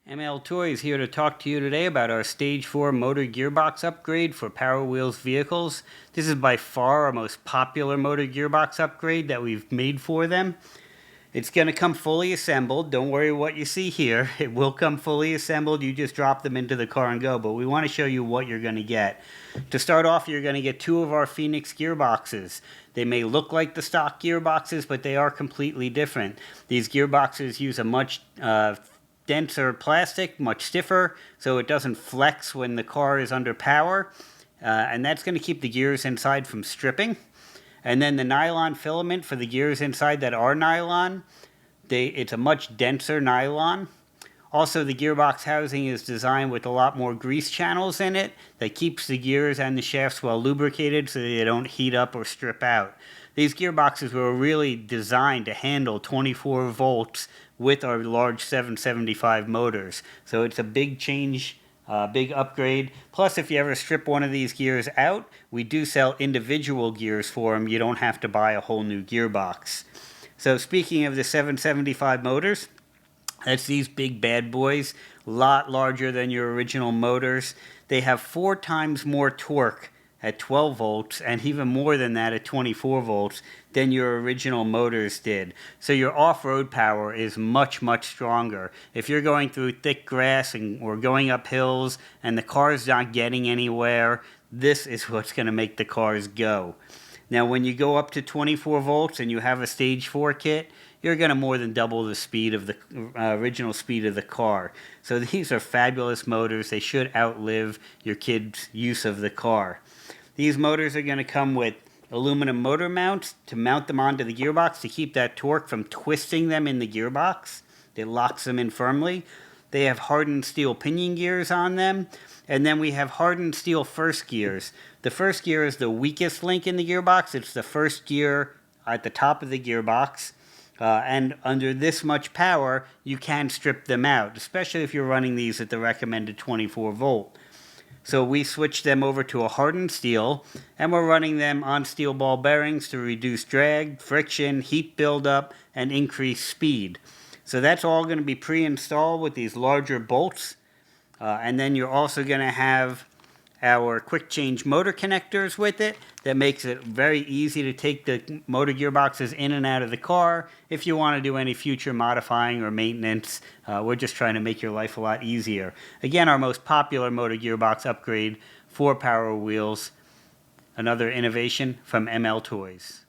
MLToys here to talk to you today about our Stage 4 motor gearbox upgrade for Power Wheels vehicles. This is by far our most popular motor gearbox upgrade that we've made for them. It's going to come fully assembled. Don't worry what you see here. It will come fully assembled. You just drop them into the car and go. But we want to show you what you're going to get. To start off, you're going to get two of our Phoenix Gearboxes. They may look like the stock gearboxes, but they are completely different. These gearboxes use a much denser plastic, much stiffer, so it doesn't flex when the car is under power. And that's going to keep the gears inside from stripping. And then the nylon filament for the gears inside that are nylon, it's a much denser nylon. Also, the gearbox housing is designed with a lot more grease channels in it that keeps the gears and the shafts well lubricated so they don't heat up or strip out. These gearboxes were really designed to handle 24 volts with our large 775 motors. So it's a big change, big upgrade. Plus, if you ever strip one of these gears out, we do sell individual gears for them. You don't have to buy a whole new gearbox. So speaking of the 775 motors, that's these big bad boys, a lot larger than your original motors. They have 4 times more torque at 12 volts and even more than that at 24 volts than your original motors did. So your off-road power is much, much stronger. If you're going through thick grass or going up hills and the car's not getting anywhere, this is what's going to make the cars go. Now, when you go up to 24 volts and you have a Stage 4 kit, you're going to more than double the speed of the original speed of the car. So these are fabulous motors. They should outlive your kid's use of the car. These motors are going to come with aluminum motor mounts to mount them onto the gearbox to keep that torque from twisting them in the gearbox. It locks them in firmly. They have hardened steel pinion gears on them. And then we have hardened steel first gears. The first gear is the weakest link in the gearbox. It's the first gear at the top of the gearbox. And under this much power, you can strip them out, especially if you're running these at the recommended 24 volt. So we switched them over to a hardened steel, and we're running them on steel ball bearings to reduce drag, friction, heat buildup, and increase speed. So that's all going to be pre-installed with these larger bolts. And then you're also going to have our quick change motor connectors with it. That makes it very easy to take the motor gearboxes in and out of the car. If you want to do any future modifying or maintenance, we're just trying to make your life a lot easier. Again, our most popular motor gearbox upgrade for Power Wheels. Another innovation from MLToys.